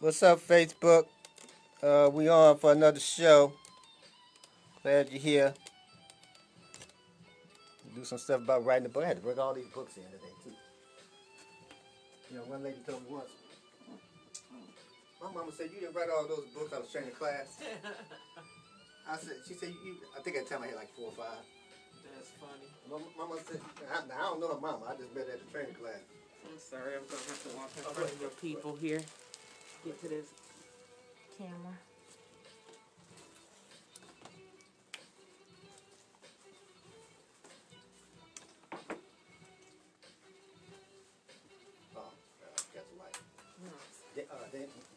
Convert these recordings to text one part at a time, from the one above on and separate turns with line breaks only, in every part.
What's up, Facebook? We on for another show. Glad you're here. Do some stuff about writing a book. I had to bring all these books in today, too. You know, one lady told me once, my mama said, you didn't write all those books I was training class. She said, I think at the time I had like 4 or 5.
That's funny.
My mama said, I don't know her mama. I just met her at the training class.
I'm sorry, I'm going to have to walk in front of your people here. Get to this camera.
Oh, got the light.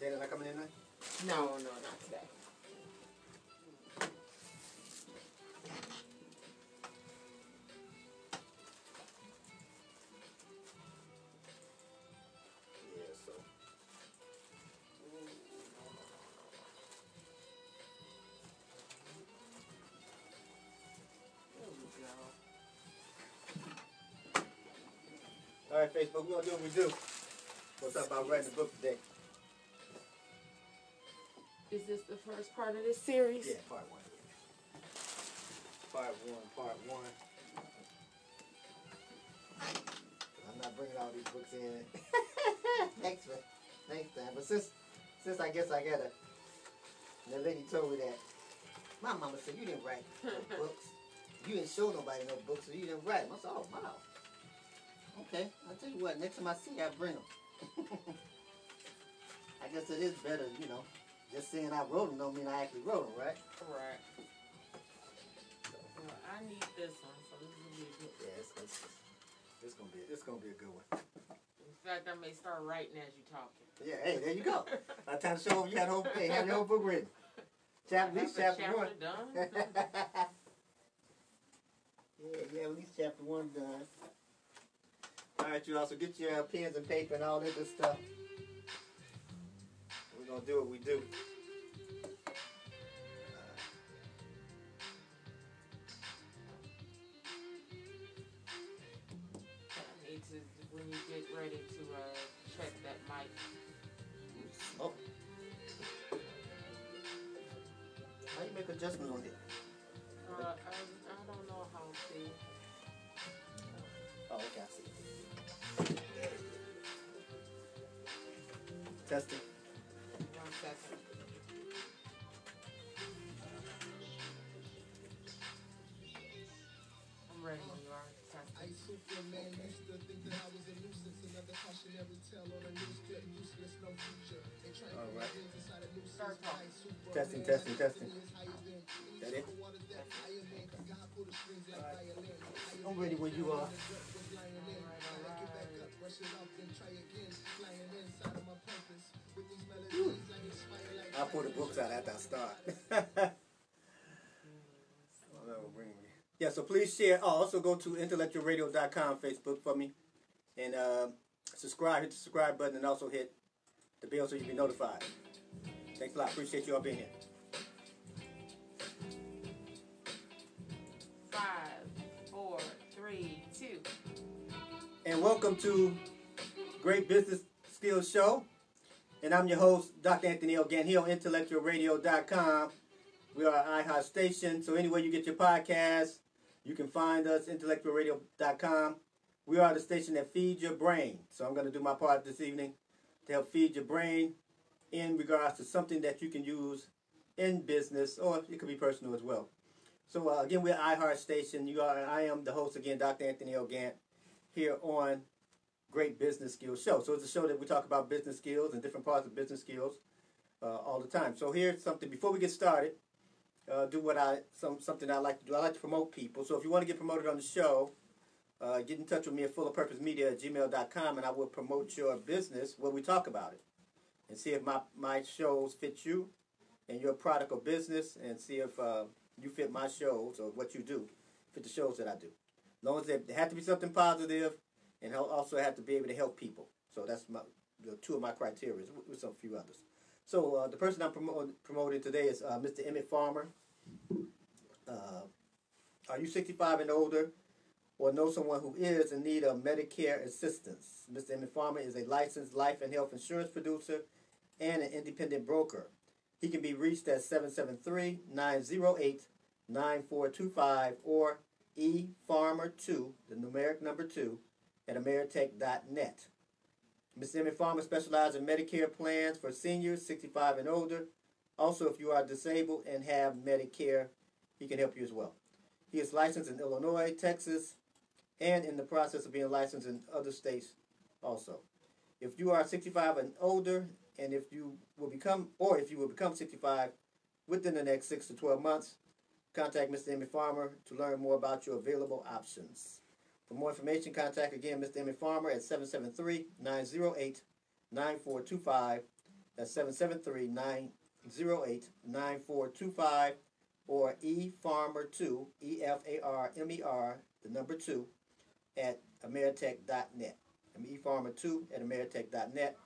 Dana not coming in tonight?
No, not today.
All right, Facebook, we're going to do what we do. We'll talk about writing a book today.
Is this the first part of this series?
Yeah, part 1. Part one. I'm not bringing all these books in next time. But since I guess I got the lady told me that, my mama said, you didn't write no books. You didn't show nobody no books, so you didn't write them. I said, oh, wow. Okay, I'll tell you what, next time I see you, I'll bring them. I guess it is better, just saying I wrote them don't mean I actually wrote them, right?
Correct. Well, I need this one, so this will be a good one.
Yeah, it's gonna be a good one.
In fact, I may start writing as you're talking.
Yeah, hey, there you go. By the time the show over, you have your whole book written. At least chapter 1.
Done.
Yeah, at least chapter 1 done. All right, you also get your pens and paper and all that good stuff. We're going to do what we do.
I need to, when you get ready to check that mic.
Oh. How you make adjustments on it?
I don't know how to.
Oh, okay, I see. Testing.
1 second. I'm ready when you are.
I Superman used to think that I was a nuisance, another cautionary tale on a news clip, useless, no future. They try to put my hands inside a new
Testing. That it? I'm ready when you are. I'll pull the books out after I start. Yeah, so please share. Also go to IntellectualRadio.com Facebook for me. And subscribe, hit the subscribe button, and also hit the bell so you can be notified. Thanks a lot. Appreciate you all being here.
5, 4, 3, 2.
And welcome to Great Business Skills Show. And I'm your host, Dr. Anthony L. Gantt, here on IntellectualRadio.com. We are an iHeart station, so anywhere you get your podcasts, you can find us, IntellectualRadio.com. We are the station that feeds your brain. So I'm going to do my part this evening to help feed your brain in regards to something that you can use in business, or it could be personal as well. So again, we're an iHeart station. I am the host again, Dr. Anthony L. Gantt, here on Great Business Skills Show. So it's a show that we talk about business skills and different parts of business skills all the time. So here's something, before we get started, something I like to do. I like to promote people. So if you want to get promoted on the show, get in touch with me at fullofpurposemedia@gmail.com, and I will promote your business where we talk about it and see if my shows fit you and your product or business, and see if you fit my shows or what you do fit the shows that I do. As long as they have to be something positive, and also have to be able to help people. So that's two of my criteria, with some few others. So the person I'm promoting today is Mr. Emmett Farmer. Are you 65 and older, or know someone who is in need of Medicare assistance? Mr. Emmett Farmer is a licensed life and health insurance producer and an independent broker. He can be reached at 773-908-9425 or efarmer2, the numeric number 2, at ameritech.net. Mr. Emmett Farmer specializes in Medicare plans for seniors 65 and older. Also, if you are disabled and have Medicare, he can help you as well. He is licensed in Illinois, Texas, and in the process of being licensed in other states also. If you are 65 and older, and if you will become 65 within the next 6 to 12 months, contact Mr. Emmett Farmer to learn more about your available options. For more information, contact again Mr. Emmett Farmer at 773-908-9425. That's 773-908-9425 or efarmer2, E-F-A-R-M-E-R, the number 2, at ameritech.net. efarmer2 at ameritech.net.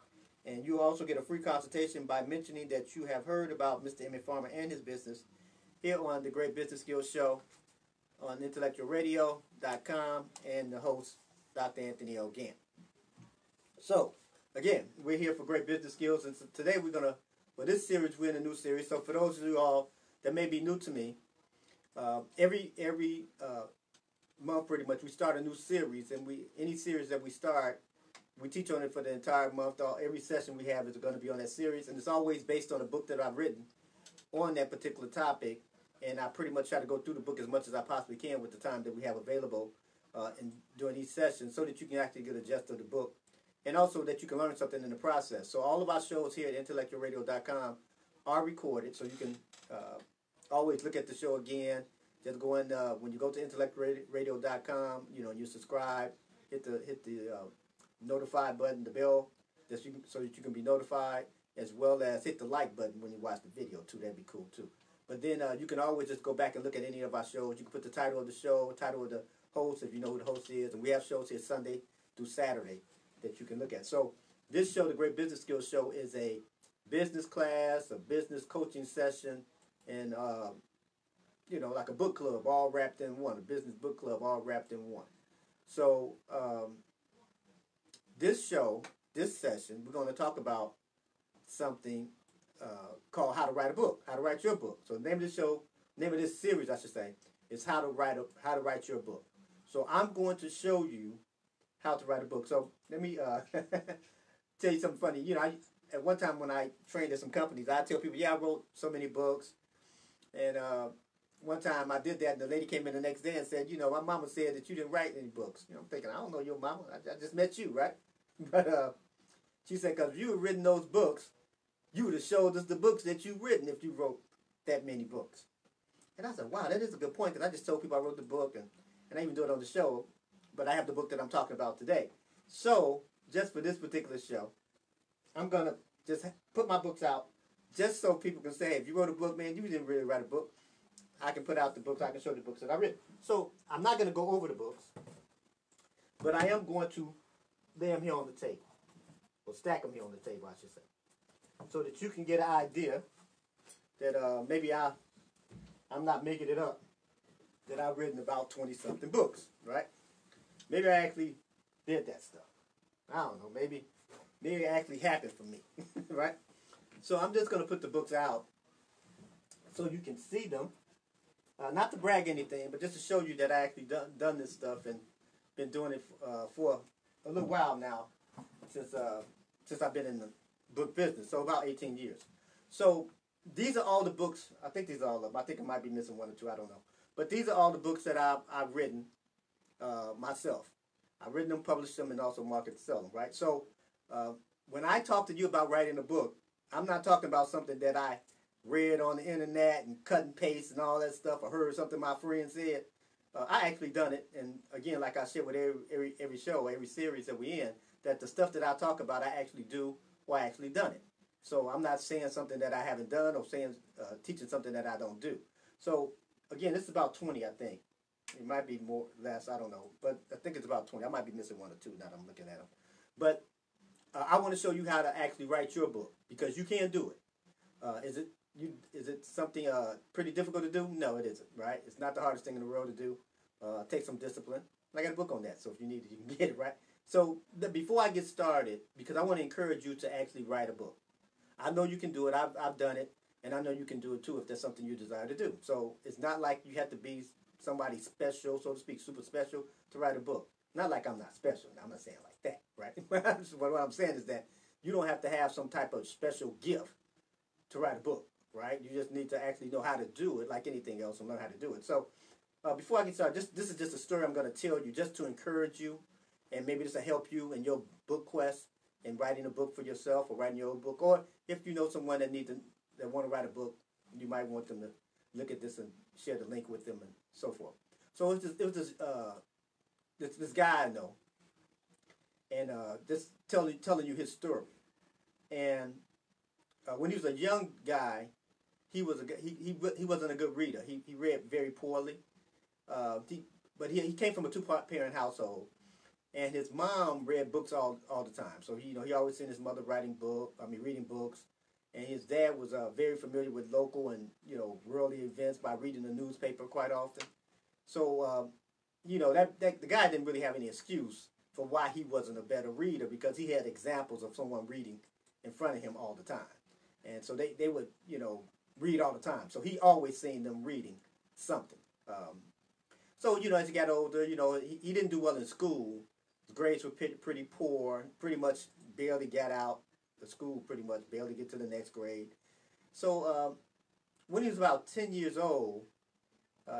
And you also get a free consultation by mentioning that you have heard about Mr. Emmett Farmer and his business here on the Great Business Skills Show on IntellectualRadio.com and the host, Dr. Anthony L. Gantt. So, again, we're here for Great Business Skills, and so today this series, we're in a new series. So for those of you all that may be new to me, every month pretty much we start a new series, and any series that we start, we teach on it for the entire month. Every session we have is going to be on that series, and it's always based on a book that I've written on that particular topic. And I pretty much try to go through the book as much as I possibly can with the time that we have available during each session, so that you can actually get a gist of the book, and also that you can learn something in the process. So all of our shows here at IntellectualRadio.com are recorded, so you can always look at the show again. Just go in when you go to IntellectualRadio.com, you subscribe, hit the notify button, the bell, so that you can be notified, as well as hit the like button when you watch the video too. That'd be cool too. But then you can always just go back and look at any of our shows. You can put the title of the show, title of the host, if you know who the host is. And we have shows here Sunday through Saturday that you can look at. So this show, the Great Business Skills Show, is a business class, a business coaching session, and, like a book club all wrapped in one, a business book club all wrapped in one. So this session, we're going to talk about something called How to Write a Book, How to Write Your Book. So the name of this series, I should say, is How to Write Your Book. So I'm going to show you how to write a book. So let me tell you something funny. At one time when I trained at some companies, I tell people, I wrote so many books. And one time I did that, and the lady came in the next day and said, my mama said that you didn't write any books. I'm thinking, I don't know your mama. I just met you, right? But she said, because if you had written those books, you would have showed us the books that you've written if you wrote that many books. And I said, wow, that is a good point, because I just told people I wrote the book, and I even do it on the show, but I have the book that I'm talking about today. So, just for this particular show, I'm going to just put my books out, just so people can say, if you wrote a book, man, you didn't really write a book. I can put out the books, I can show the books that I written. So, I'm not going to go over the books, but I am going to lay them here on the table, or stack them here on the table, I should say, so that you can get an idea that maybe I'm not making it up, that I've written about 20-something books, right? Maybe I actually did that stuff. I don't know. Maybe it actually happened for me, right? So I'm just going to put the books out so you can see them. Not to brag anything, but just to show you that I actually done this stuff and been doing it for a little while now, since I've been in the book business, so about 18 years. So these are all the books. I think these are all of them. I think I might be missing one or two. I don't know. But these are all the books that I've written myself. I've written them, published them, and also marketed and sell them, right? So when I talk to you about writing a book, I'm not talking about something that I read on the internet and cut and paste and all that stuff, or heard something my friend said. I actually done it, and again, like I share with every show, every series that we're in, that the stuff that I talk about, I actually do, or I actually done it. So I'm not saying something that I haven't done, or teaching something that I don't do. So again, this is about 20, I think. It might be more, less, I don't know, but I think it's about 20. I might be missing one or two now that I'm looking at them. But I want to show you how to actually write your book, because you can do it. Is it something pretty difficult to do? No, it isn't, right? It's not the hardest thing in the world to do. Take some discipline. I got a book on that, so if you need it, you can get it, right? So before I get started, because I want to encourage you to actually write a book. I know you can do it. I've done it, and I know you can do it too if that's something you desire to do. So it's not like you have to be somebody special, so to speak, super special to write a book. Not like I'm not special. I'm not saying like that, right? What I'm saying is that you don't have to have some type of special gift to write a book, right? You just need to actually know how to do it, like anything else, and learn how to do it. So before I get started, this is just a story I'm going to tell you just to encourage you, and maybe this will help you in your book quest in writing a book for yourself or writing your own book, or if you know someone that want to write a book, you might want them to look at this and share the link with them and so forth. So it was this guy I know, and just telling you his story. And when he was a young guy, he wasn't a good reader. He read very poorly. But he came from a two-parent household, and his mom read books all the time. So he always seen his mother reading books, and his dad was very familiar with local and worldly events by reading the newspaper quite often. So that the guy didn't really have any excuse for why he wasn't a better reader, because he had examples of someone reading in front of him all the time, and so they would read all the time. So he always seen them reading something. So as he got older, he didn't do well in school. His grades were pretty poor. Pretty much barely got out of school. Pretty much barely get to the next grade. So when he was about 10 years old,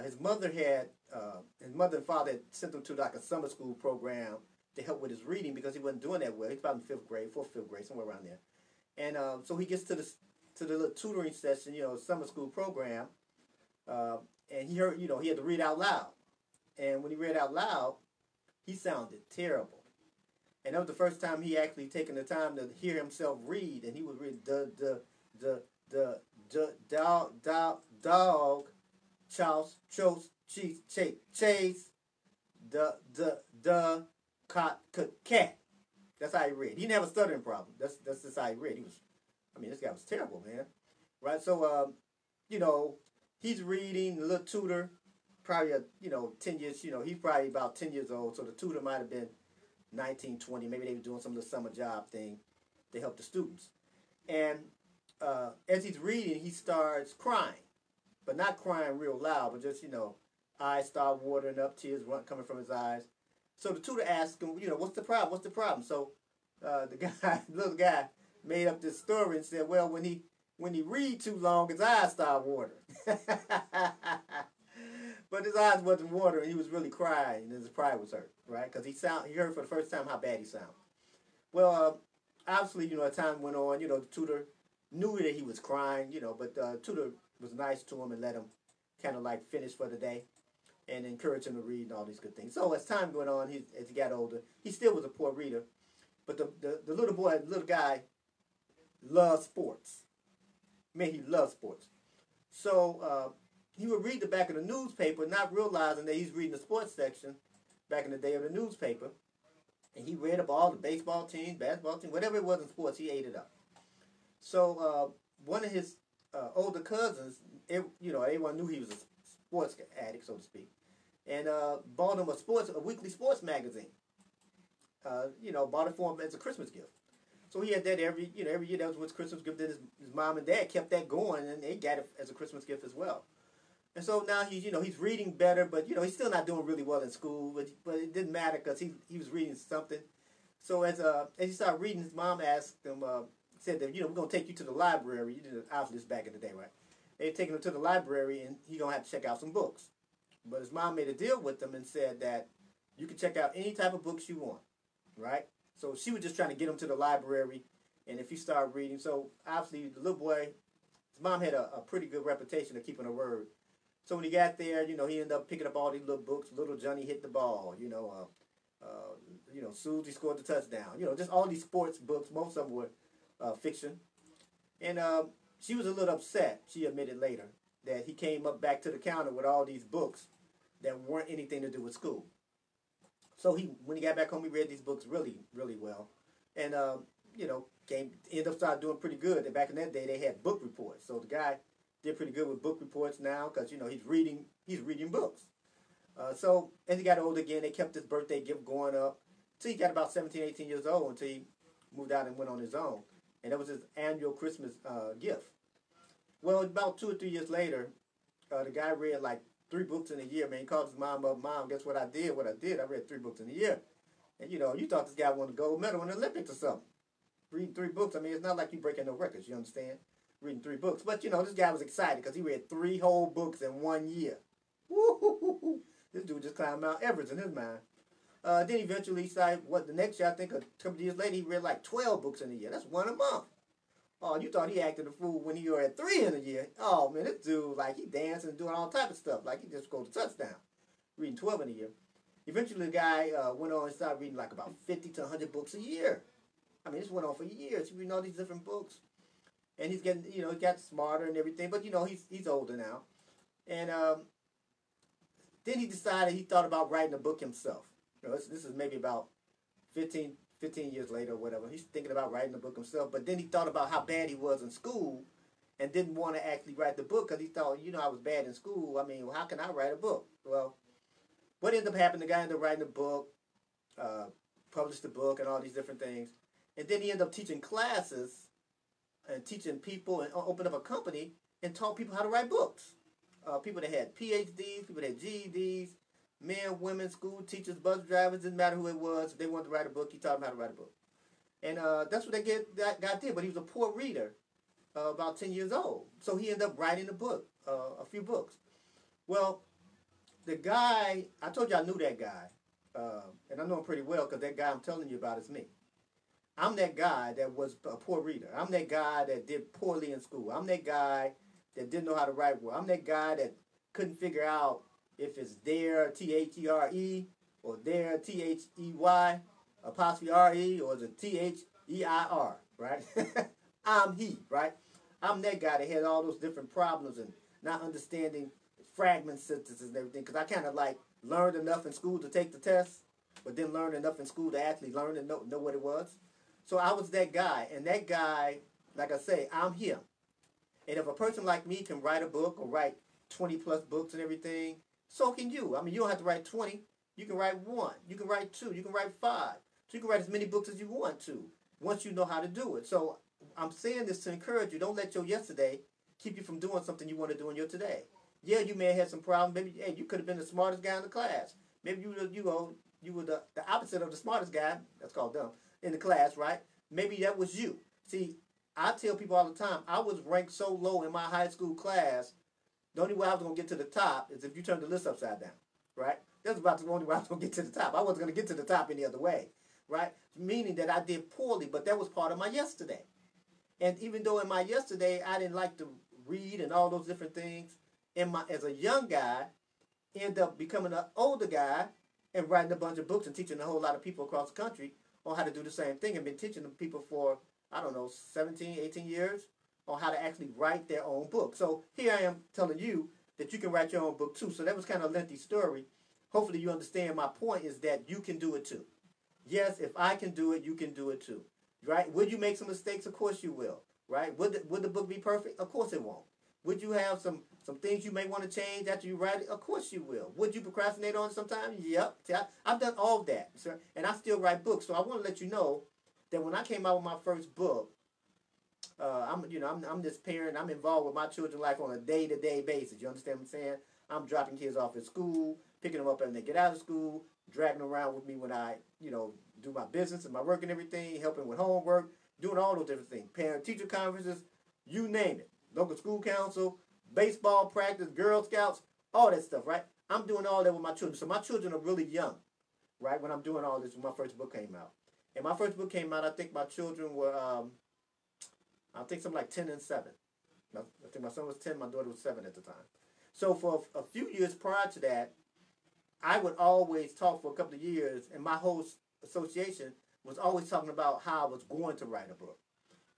his mother and father had sent him to like a summer school program to help with his reading, because he wasn't doing that well. He's about in fifth grade, somewhere around there. And so he gets to the little tutoring session, summer school program, and he heard, he had to read out loud. And when he read out loud, he sounded terrible. And that was the first time he actually taken the time to hear himself read, and he would read dog, chase, cat. That's how he read. He didn't have a stuttering problem. That's just how he read. This guy was terrible, man. Right? So, he's reading, the little tutor, probably 10 years, he's probably about 10 years old, so the tutor might have been 19, 20, maybe they were doing some little summer job thing to help the students. And as he's reading, he starts crying, but not crying real loud, but just, eyes start watering up, tears coming from his eyes. So the tutor asked him, what's the problem? So the little guy made up this story and said, well, when he read too long, his eyes start watering. But his eyes wasn't watering. He was really crying, and his pride was hurt, right? Because he heard for the first time how bad he sounded. Well, obviously, as time went on, the tutor knew that he was crying, but the tutor was nice to him and let him kind of like finish for the day and encourage him to read and all these good things. So as time went on, as he got older, he still was a poor reader, but the little guy loved sports. He loved sports. So he would read the back of the newspaper, not realizing that he's reading the sports section back in the day of the newspaper. And he read up all the baseball teams, basketball teams, whatever it was in sports, he ate it up. So one of his older cousins, everyone knew he was a sports addict, so to speak, and bought him a weekly sports magazine. Bought it for him as a Christmas gift. So he had that every year. That was his Christmas gift. Then his mom and dad kept that going, and they got it as a Christmas gift as well. And so now he's reading better, but he's still not doing really well in school. But it didn't matter because he was reading something. So as he started reading, his mom asked him, said that we're gonna take you to the library. Obviously this back in the day, right? They taking him to the library, and he's gonna have to check out some books. But his mom made a deal with him and said that you can check out any type of books you want, right? So she was just trying to get him to the library, and if he started reading, so obviously the little boy, his mom had a pretty good reputation of keeping her word. So when he got there, he ended up picking up all these little books. Little Johnny hit the ball, Susie scored the touchdown. Just all these sports books. Most of them were fiction. And she was a little upset, she admitted later, that he came up back to the counter with all these books that weren't anything to do with school. So when he got back home, he read these books really, really well. And, ended up started doing pretty good. And back in that day, they had book reports. So the guy did pretty good with book reports now because, he's reading books. So as he got older again, they kept his birthday gift going up. Until he got about 17, 18 years old, until he moved out and went on his own. and that was his annual Christmas gift. Well, about 2 or 3 years later, the guy read like 3 books in a year. Man, he called his mom up. Mom, guess what I did? I read 3 books in a year. And you thought this guy won a gold medal in the Olympics or something. Reading 3 books. I mean, it's not like you breaking no records. You understand? Reading 3 books. But this guy was excited because he read 3 whole books in 1 year. Woo-hoo-hoo-hoo. This dude just climbed Mount Everest in his mind. Then eventually he started, the next year, I think a couple of years later, he read like 12 books in a year. That's 1 a month. Oh, you thought he acted a fool when he read 3 in a year. Oh, man, this dude, like, he dancing and doing all type of stuff. Like, he just goes to touchdown. Reading 12 in a year. Eventually, the guy went on and started reading like about 50 to 100 books a year. I mean, this went on for years. He's reading all these different books. And he's getting, he got smarter and everything. But, he's older now. And then he thought about writing a book himself. This is maybe about 15 years later or whatever. He's thinking about writing a book himself. But then he thought about how bad he was in school and didn't want to actually write the book because he thought, I was bad in school. I mean, how can I write a book? Well, what ended up happening, the guy ended up writing a book, published the book and all these different things. And then he ended up teaching classes and teaching people and opened up a company and taught people how to write books. People that had Ph.D s, people that had GEDs, men, women, school teachers, bus drivers, didn't matter who it was. If they wanted to write a book, he taught them how to write a book. And that's what that guy did. But he was a poor reader, about 10 years old. So he ended up writing a book, a few books. Well, the guy, I told you I knew that guy. And I know him pretty well because that guy I'm telling you about is me. I'm that guy that was a poor reader. I'm that guy that did poorly in school. I'm that guy that didn't know how to write well. I'm that guy that couldn't figure out if it's there, T-H-E-R-E, or there, T-H-E-Y, apostrophe R-E, or is it T-H-E-I-R, right? I'm he, right? I'm that guy that had all those different problems and not understanding fragment sentences and everything, because I kind of like learned enough in school to take the test, but didn't learn enough in school to actually learn and know what it was. So I was that guy, and that guy, like I say, I'm him. And if a person like me can write a book or write 20 plus books and everything, so can you. I mean, you don't have to write 20. You can write 1. You can write 2. You can write 5. So you can write as many books as you want to once you know how to do it. So I'm saying this to encourage you. Don't let your yesterday keep you from doing something you want to do in your today. Yeah, you may have had some problems. Maybe you could have been the smartest guy in the class. Maybe you were the opposite of the smartest guy. That's called dumb in the class, right? Maybe that was you. See, I tell people all the time, I was ranked so low in my high school class, the only way I was going to get to the top is if you turned the list upside down, right? That's about the only way I was going to get to the top. I wasn't going to get to the top any other way, right? Meaning that I did poorly, but that was part of my yesterday. And even though in my yesterday, I didn't like to read and all those different things, as a young guy, end up becoming an older guy and writing a bunch of books and teaching a whole lot of people across the country on how to do the same thing, and been teaching them people for, 17, 18 years on how to actually write their own book. So here I am telling you that you can write your own book too. So that was kind of a lengthy story. Hopefully you understand my point is that you can do it too. Yes, if I can do it, you can do it too. Right? Would you make some mistakes? Of course you will. Right? Would the book be perfect? Of course it won't. Would you have some things you may want to change after you write it? Of course you will. Would you procrastinate on it sometimes? Yep. See, I've done all of that, sir, and I still write books. So I want to let you know that when I came out with my first book, I'm this parent. I'm involved with my children's life on a day-to-day basis. You understand what I'm saying? I'm dropping kids off at school, picking them up when they get out of school, dragging them around with me when I, do my business and my work and everything, helping with homework, doing all those different things. Parent-teacher conferences, you name it. Local school council, baseball practice, Girl Scouts, all that stuff, right? I'm doing all that with my children. So my children are really young, right, when I'm doing all this when my first book came out. And my first book came out, I think my children were, something like 10 and 7. I think my son was 10, my daughter was 7 at the time. So for a few years prior to that, I would always talk for a couple of years, and my whole association was always talking about how I was going to write a book.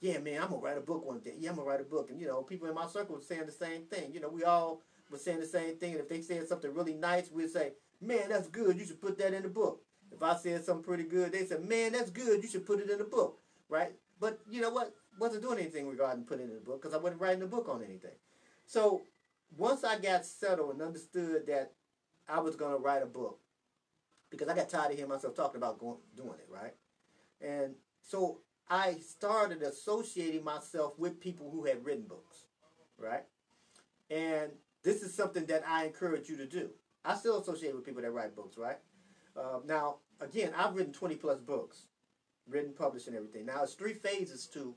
Yeah, man, I'm going to write a book one day. Yeah, I'm going to write a book. And, people in my circle were saying the same thing. We all were saying the same thing. And if they said something really nice, we'd say, man, that's good. You should put that in the book. If I said something pretty good, they said, man, that's good. You should put it in the book, right? But you know what? Wasn't doing anything regarding putting it in the book because I wasn't writing a book on anything. So once I got settled and understood that I was going to write a book, because I got tired of hearing myself talking about doing it, right? And so I started associating myself with people who had written books, right? And this is something that I encourage you to do. I still associate with people that write books, right? Now, again, I've written 20 plus books, written, published, and everything. Now, it's 3 phases to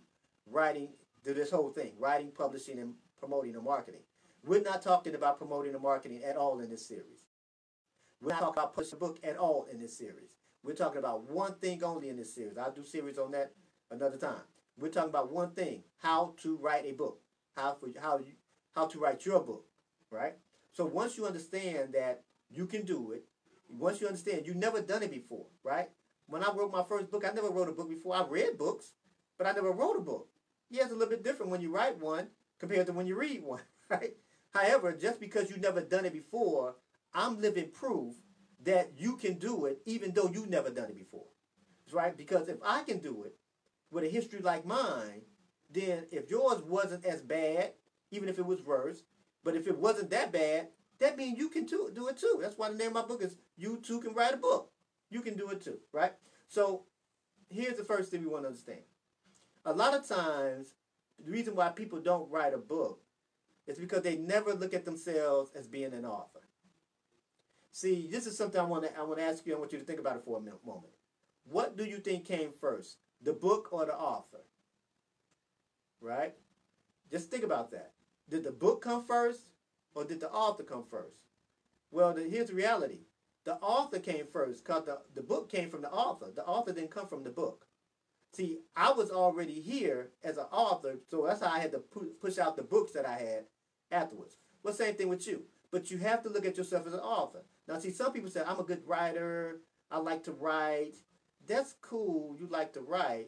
writing, to this whole thing, writing, publishing, and promoting and marketing. We're not talking about promoting and marketing at all in this series. We're not talking about pushing a book at all in this series. We're talking about one thing only in this series. I'll do series on that another time. We're talking about one thing: how to write a book, how to write your book, right? So once you understand that you can do it, once you understand you've never done it before, right? When I wrote my first book, I never wrote a book before. I read books, but I never wrote a book. Yeah, it's a little bit different when you write one compared to when you read one, right? However, just because you've never done it before, I'm living proof that you can do it even though you've never done it before, right? Because if I can do it with a history like mine, then if yours wasn't as bad, even if it was worse, but if it wasn't that bad, that means you can do it too. That's why the name of my book is You Too Can Write a Book. You can do it too, right? So here's the first thing we want to understand. A lot of times, the reason why people don't write a book is because they never look at themselves as being an author. See, this is something I want to ask you. I want you to think about it for a moment. What do you think came first, the book or the author? Right? Just think about that. Did the book come first or did the author come first? Well, here's the reality. The author came first because the book came from the author. The author didn't come from the book. See, I was already here as an author, so that's how I had to push out the books that I had afterwards. Well, same thing with you. But you have to look at yourself as an author. Now, see, some people say, I'm a good writer. I like to write. That's cool. You like to write.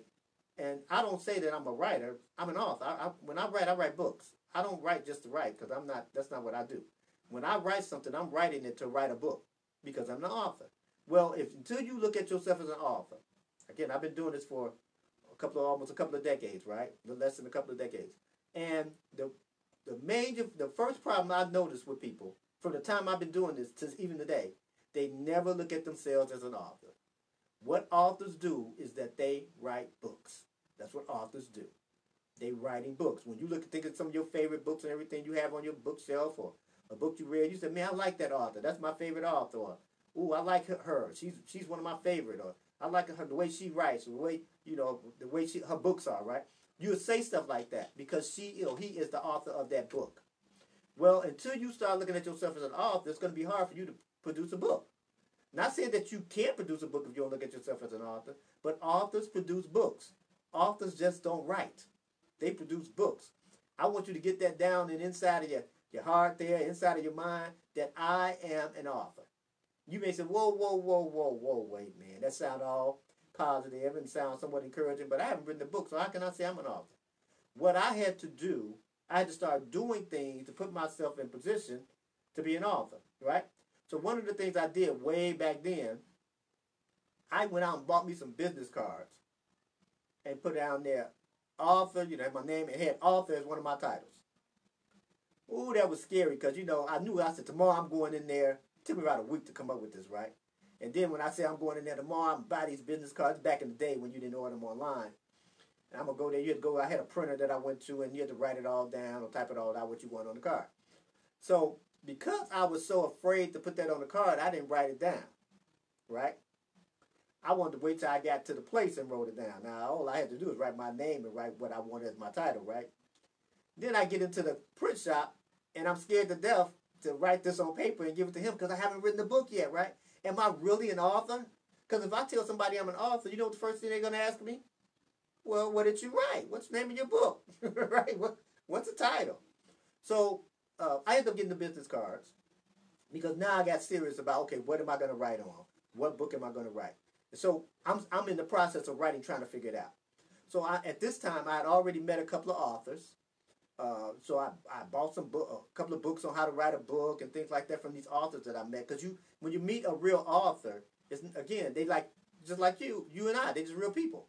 And I don't say that I'm a writer. I'm an author. When I write books. I don't write just to write because that's not what I do. When I write something, I'm writing it to write a book because I'm an author. Well, until you look at yourself as an author, again, I've been doing this for almost a couple of decades, right? Less than a couple of decades. And the first problem I've noticed with people from the time I've been doing this to even today, they never look at themselves as an author. What authors do is that they write books. That's what authors do. They writing books. When you think of some of your favorite books and everything you have on your bookshelf or a book you read, you say, man, I like that author. That's my favorite author. Or, ooh, I like her. She's one of my favorite. Or I like her the way she writes, or the way her books are, right? You would say stuff like that because he is the author of that book. Well, until you start looking at yourself as an author, it's going to be hard for you to produce a book. Not saying that you can't produce a book if you don't look at yourself as an author, but authors produce books. Authors just don't write. They produce books. I want you to get that down and inside of your heart there, inside of your mind, that I am an author. You may say, whoa, wait, man. That sounds all positive and sounds somewhat encouraging, but I haven't written a book, so how can I say I'm an author? What I had to do, I had to start doing things to put myself in position to be an author, right? So one of the things I did way back then, I went out and bought me some business cards and put down there, author, my name, and had author as one of my titles. Ooh, that was scary because, I said, tomorrow I'm going in there. It took me about a week to come up with this, right? And then when I say I'm going in there tomorrow, I'm buy these business cards back in the day when you didn't order them online. And I'm going to go there. You had to go, I had a printer that I went to, and you had to write it all down or type it all out what you want on the card. So because I was so afraid to put that on the card, I didn't write it down, right? I wanted to wait till I got to the place and wrote it down. Now, all I had to do is write my name and write what I wanted as my title, right? Then I get into the print shop, and I'm scared to death to write this on paper and give it to him because I haven't written the book yet, right? Am I really an author? Because if I tell somebody I'm an author, you know what the first thing they're going to ask me? Well, what did you write? What's the name of your book? Right? What's the title? So I ended up getting the business cards because now I got serious about, okay, what am I going to write on? What book am I going to write? So I'm in the process of writing, trying to figure it out. So at this time, I had already met a couple of authors. So I bought a couple of books on how to write a book and things like that from these authors that I met. Because when you meet a real author, again, they just like you and I, they're just real people.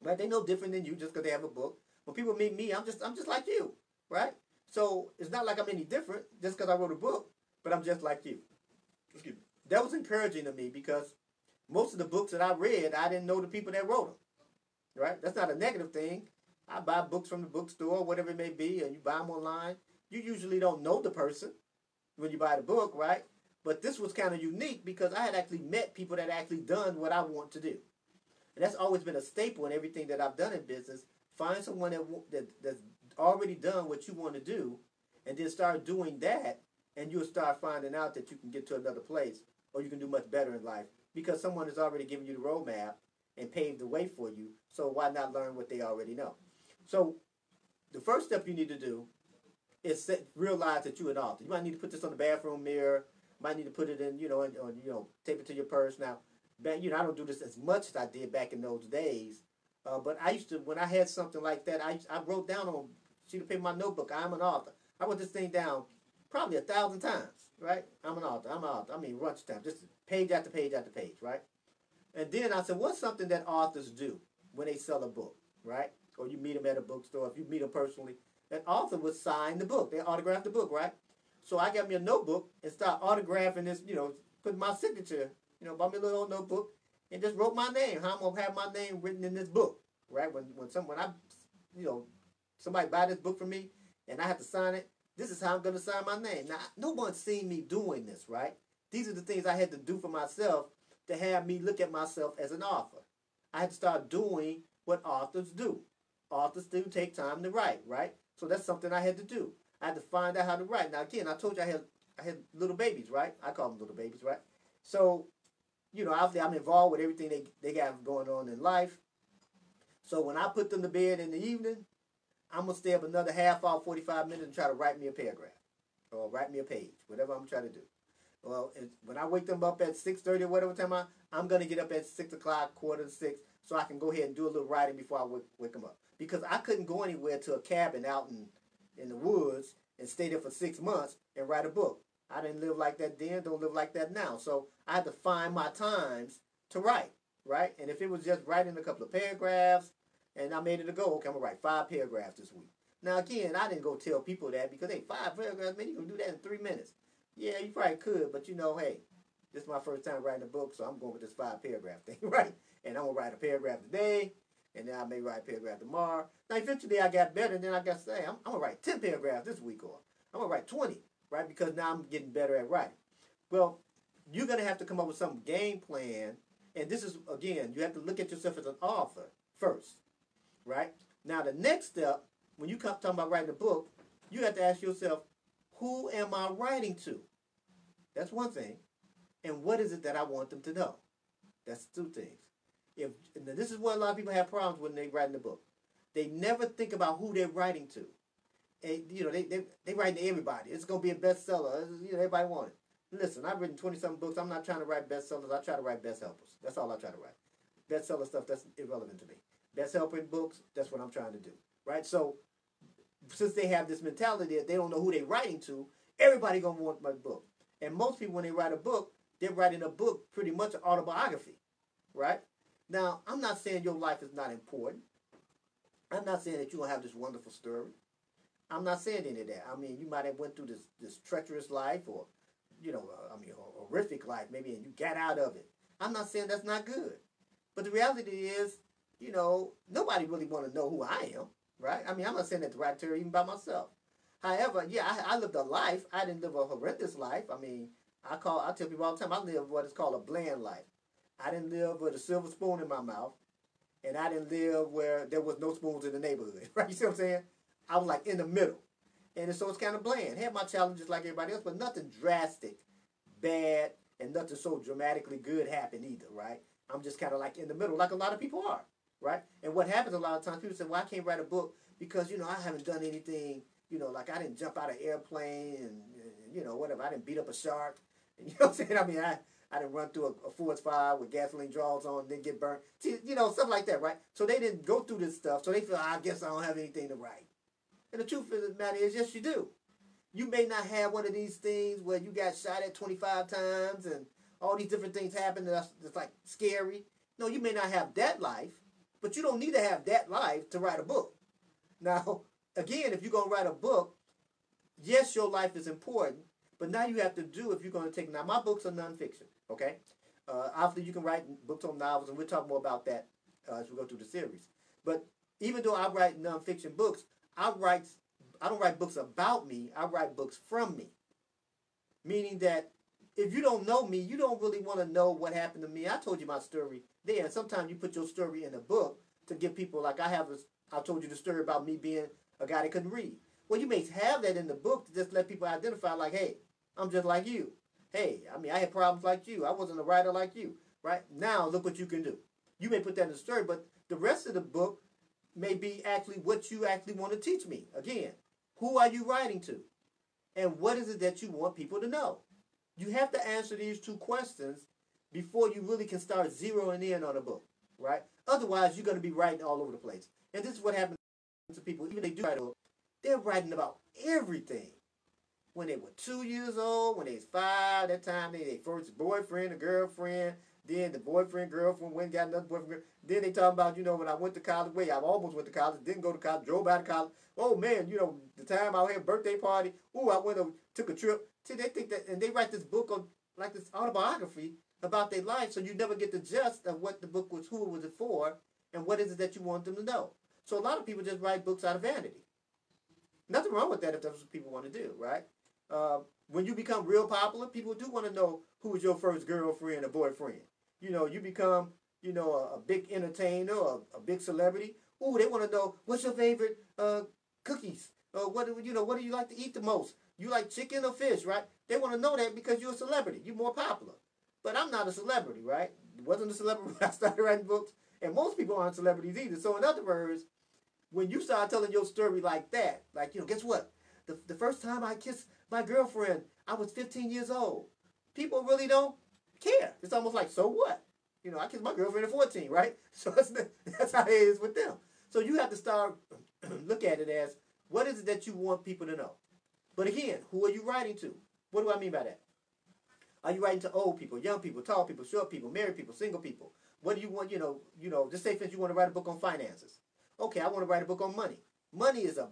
Right? They're no different than you just because they have a book. When people meet me, I'm just like you. Right? So it's not like I'm any different just because I wrote a book, but I'm just like you. Excuse me. That was encouraging to me because most of the books that I read, I didn't know the people that wrote them. right? That's not a negative thing. I buy books from the bookstore, whatever it may be, and you buy them online. You usually don't know the person when you buy the book, right? But this was kind of unique because I had actually met people that actually done what I want to do. And that's always been a staple in everything that I've done in business. Find someone that's already done what you want to do, and then start doing that, and you'll start finding out that you can get to another place, or you can do much better in life because someone has already given you the roadmap and paved the way for you. So why not learn what they already know? So the first step you need to do is realize that you're an author. You might need to put this on the bathroom mirror. You might need to put it in, tape it to your purse. Now, I don't do this as much as I did back in those days. But I used to, when I had something like that, I wrote down on a sheet of paper in my notebook, I'm an author. I wrote this thing down probably 1,000 times, right? I'm an author. I mean, lunchtime, just page after page after page, right? And then I said, what's something that authors do when they sell a book, right? Or you meet them at a bookstore, if you meet them personally. An author would sign the book. They autograph the book, right? So I got me a notebook and start autographing this, put my signature, bought me a little notebook and just wrote my name. How I'm going to have my name written in this book, right? When somebody buy this book from me and I have to sign it, this is how I'm going to sign my name. Now, no one's seen me doing this, right? These are the things I had to do for myself to have me look at myself as an author. I had to start doing what authors do. Authors do take time to write, right? So that's something I had to do. I had to find out how to write. Now, again, I told you I had little babies, right? I call them little babies, right? So, obviously I'm involved with everything they got going on in life. So when I put them to bed in the evening, I'm going to stay up another half hour, 45 minutes and try to write me a paragraph or write me a page, whatever I'm trying to do. Well, when I wake them up at 6:30 or whatever time I'm going to get up at 6 o'clock, 5:45, so I can go ahead and do a little writing before I wake them up. Because I couldn't go anywhere to a cabin out in the woods and stay there for 6 months and write a book. I didn't live like that then, don't live like that now. So I had to find my times to write, right? And if it was just writing a couple of paragraphs and I made it a goal, okay, I'm going to write 5 paragraphs this week. Now, again, I didn't go tell people that because, hey, 5 paragraphs, man, you can do that in 3 minutes. Yeah, you probably could, but hey, this is my first time writing a book, so I'm going with this 5 paragraph thing, right? And I'm going to write a paragraph today, and then I may write a paragraph tomorrow. Now, eventually I got better, and then I got to say, I'm going to write 10 paragraphs this week, or I'm going to write 20, right? Because now I'm getting better at writing. Well, you're going to have to come up with some game plan, and this is, again, you have to look at yourself as an author first, right? Now, the next step, when you come talking about writing a book, you have to ask yourself, who am I writing to? That's one thing. And what is it that I want them to know? That's 2 things. This is what a lot of people have problems when they're writing a book. They never think about who they're writing to. And, they write to everybody. It's going to be a bestseller. Everybody wants it. Listen, I've written 20-something books. I'm not trying to write bestsellers. I try to write best helpers. That's all I try to write. Bestseller stuff, that's irrelevant to me. Best helping books, that's what I'm trying to do. Right? So, since they have this mentality that they don't know who they're writing to, everybody going to want my book. And most people, when they write a book, they're writing a book pretty much an autobiography. Right? Now, I'm not saying your life is not important. I'm not saying that you're going to have this wonderful story. I'm not saying any of that. I mean, you might have went through this treacherous life or, a horrific life maybe, and you got out of it. I'm not saying that's not good. But the reality is, nobody really want to know who I am, right? I mean, I'm not saying that to write to even by myself. However, yeah, I lived a life. I didn't live a horrendous life. I mean, I tell people all the time, I live what is called a bland life. I didn't live with a silver spoon in my mouth, and I didn't live where there was no spoons in the neighborhood, right? You see what I'm saying? I was like in the middle. And so it's kind of bland. Had my challenges like everybody else, but nothing drastic, bad, and nothing so dramatically good happened either, right? I'm just kind of like in the middle, like a lot of people are, right? And what happens a lot of times, people say, well, I can't write a book because, I haven't done anything, like I didn't jump out of an airplane and whatever. I didn't beat up a shark. And you know what I'm saying? I mean, I didn't run through a forest fire with gasoline draws on and then get burnt. See, stuff like that, right? So they didn't go through this stuff, so they feel, I guess I don't have anything to write. And the truth of the matter is, yes, you do. You may not have one of these things where you got shot at 25 times and all these different things happen that's like scary. No, you may not have that life, but you don't need to have that life to write a book. Now, again, if you're going to write a book, yes, your life is important, but now you have to do, if you're going to take, now my books are nonfiction, okay? Obviously, you can write books on novels, and we'll talk more about that as we go through the series. But even though I write nonfiction books, I don't write books about me. I write books from me. Meaning that if you don't know me, you don't really want to know what happened to me. I told you my story there. And sometimes you put your story in a book to give people, like I told you the story about me being a guy that couldn't read. Well, you may have that in the book to just let people identify, like, hey, I'm just like you. Hey, I mean, I had problems like you. I wasn't a writer like you, right? Now, look what you can do. You may put that in the story, but the rest of the book may be actually what you actually want to teach me. Again, who are you writing to? And what is it that you want people to know? You have to answer these two questions before you really can start zeroing in on a book, right? Otherwise, you're going to be writing all over the place. And this is what happens to people. Even if they do write a book, they're writing about everything. When they were 2 years old, when they was 5, that time they first boyfriend or girlfriend, then the boyfriend, girlfriend, went and got another boyfriend. Then they talk about, when I went to college, I almost went to college, didn't go to college, drove out of college. Oh man, the time I had a birthday party, I went and took a trip. See, they think that, and they write this book on, like this autobiography about their life, so you never get the gist of what the book was, who it was it for, and what is it that you want them to know. So a lot of people just write books out of vanity. Nothing wrong with that if that's what people want to do, right? When you become real popular, people do want to know who was your first girlfriend or boyfriend. You become, a big entertainer or a big celebrity. Ooh, they want to know what's your favorite cookies. What do you like to eat the most? You like chicken or fish, right? They want to know that because you're a celebrity. You're more popular. But I'm not a celebrity, right? Wasn't a celebrity when I started writing books. And most people aren't celebrities either. So in other words, when you start telling your story like that, like, guess what? The first time I kissed my girlfriend, I was 15 years old. People really don't care. It's almost like, so what? I kissed my girlfriend at 14, right? So that's how it is with them. So you have to start look at it as, what is it that you want people to know? But again, who are you writing to? What do I mean by that? Are you writing to old people, young people, tall people, short people, married people, single people? What do you want, just say for instance you want to write a book on finances. Okay, I want to write a book on money. Money is a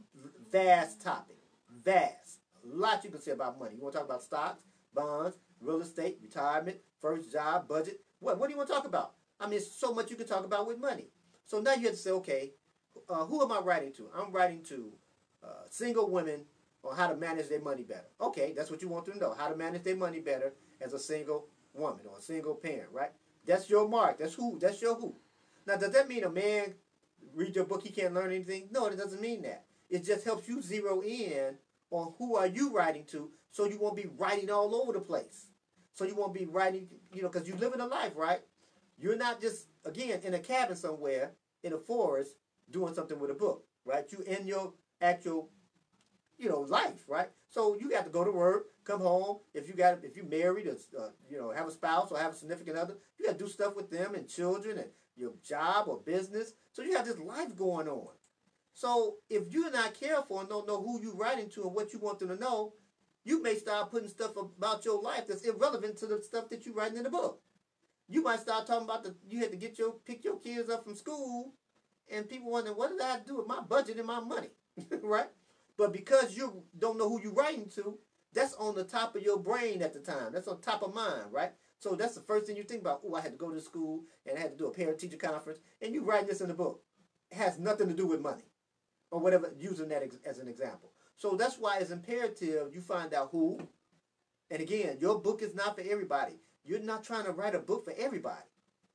vast topic. Vast. A lot you can say about money. You want to talk about stocks, bonds, real estate, retirement, first job, budget. What do you want to talk about? I mean, it's so much you can talk about with money. So now you have to say, okay, who am I writing to? I'm writing to single women on how to manage their money better. Okay, that's what you want them to know. How to manage their money better as a single woman or a single parent, right? That's your mark. That's who. That's your who. Now, does that mean a man read your book, he can't learn anything? No, it doesn't mean that. It just helps you zero in on who are you writing to, so you won't be writing all over the place. So you won't be writing, because you live in a life, right? You're not just, again, in a cabin somewhere in a forest doing something with a book, right? You in your actual, life, right? So you got to go to work, come home. If you married or, have a spouse or have a significant other, you got to do stuff with them and children and your job or business. So you have this life going on. So if you're not careful and don't know who you're writing to and what you want them to know, you may start putting stuff about your life that's irrelevant to the stuff that you're writing in the book. You might start talking about you had to pick your kids up from school, and people wondering, what did I do with my budget and my money, right? But because you don't know who you're writing to, that's on the top of your brain at the time. That's on top of mind, right? So that's the first thing you think about. Oh, I had to go to school and I had to do a parent-teacher conference, and you writing this in the book. It has nothing to do with money or whatever, using that as an example. So that's why it's imperative you find out who. And again, your book is not for everybody. You're not trying to write a book for everybody.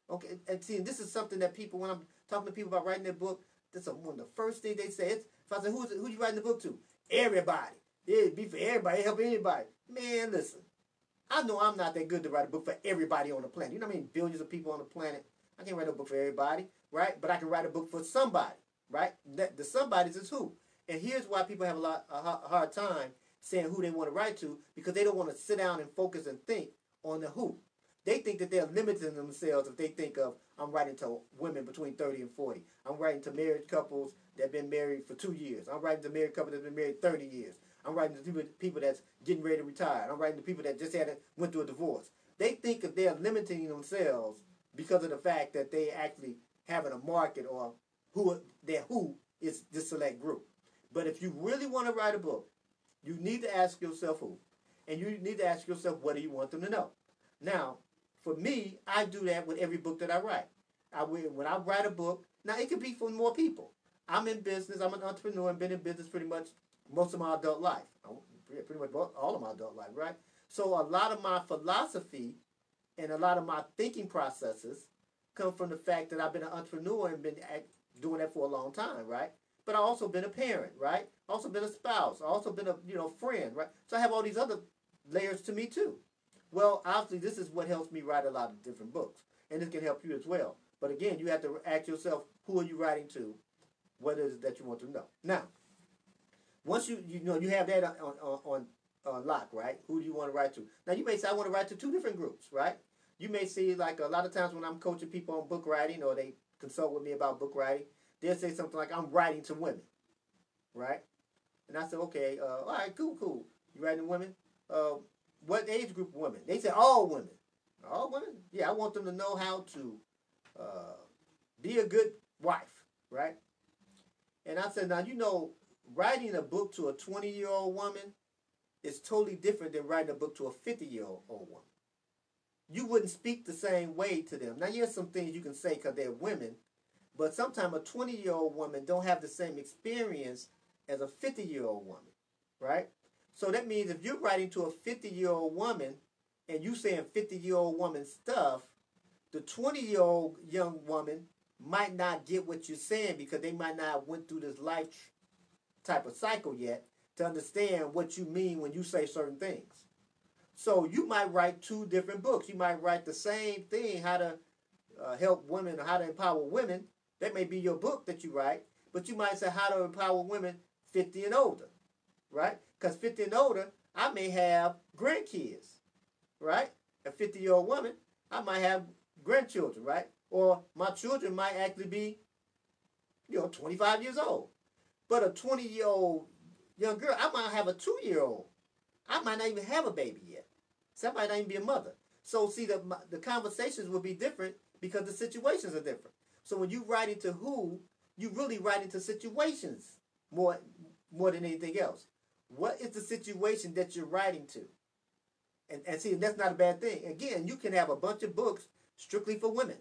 Okay, and see, this is something that people, when I'm talking to people about writing their book, that's one of the first things they say. If I say, who you writing the book to? Everybody. It'd be for everybody, help anybody. Man, listen. I know I'm not that good to write a book for everybody on the planet. You know what I mean? Billions of people on the planet. I can't write a book for everybody, right? But I can write a book for somebody, right? The somebody's is who. And here's why people have a hard time saying who they want to write to, because they don't want to sit down and focus and think on the who. They think that they're limiting themselves if they think of, I'm writing to women between 30 and 40. I'm writing to married couples that have been married for 2 years. I'm writing to married couples that have been married 30 years. I'm writing to people that's getting ready to retire. I'm writing to people that just went through a divorce. They think that they're limiting themselves because of the fact that they actually having a market or who is this select group. But if you really want to write a book, you need to ask yourself who. And you need to ask yourself, what do you want them to know? Now, for me, I do that with every book that I write. When I write a book, Now, it could be for more people. I'm in business. I'm an entrepreneur and been in business pretty much most of my adult life. Pretty much all of my adult life, right? So a lot of my philosophy and a lot of my thinking processes come from the fact that I've been an entrepreneur and been doing that for a long time, right? But I also been a parent, right? Also been a spouse. Also been a friend, right? So I have all these other layers to me too. Well, obviously, this is what helps me write a lot of different books, and this can help you as well. But again, you have to ask yourself, who are you writing to? What is it that you want to know? Now, once you have that on lock, right? Who do you want to write to? Now, you may say, I want to write to two different groups, right? You may see, like, a lot of times when I'm coaching people on book writing or they consult with me about book writing, they'll say something like, I'm writing to women, right? And I said, okay, all right, cool. You writing to women? What age group of women? They say, all women. All women? Yeah, I want them to know how to be a good wife, right? And I said, now, writing a book to a 20-year-old woman is totally different than writing a book to a 50-year-old woman. You wouldn't speak the same way to them. Now, here's some things you can say because they're women, but sometimes a 20-year-old woman don't have the same experience as a 50-year-old woman, right? So that means if you're writing to a 50-year-old woman and you saying 50-year-old woman stuff, the 20-year-old young woman might not get what you're saying because they might not have went through this life type of cycle yet to understand what you mean when you say certain things. So you might write two different books. You might write the same thing, how to help women or how to empower women. That may be your book that you write, but you might say how to empower women 50 and older, right? Because 50 and older, I may have grandkids, right? A 50-year-old woman, I might have grandchildren, right? Or my children might actually be, 25 years old. But a 20-year-old young girl, I might have a 2-year-old. I might not even have a baby yet. So I might not even be a mother. So see, the conversations will be different because the situations are different. So when you write into who, you really write into situations more than anything else. What is the situation that you're writing to? And see, that's not a bad thing. Again, you can have a bunch of books strictly for women.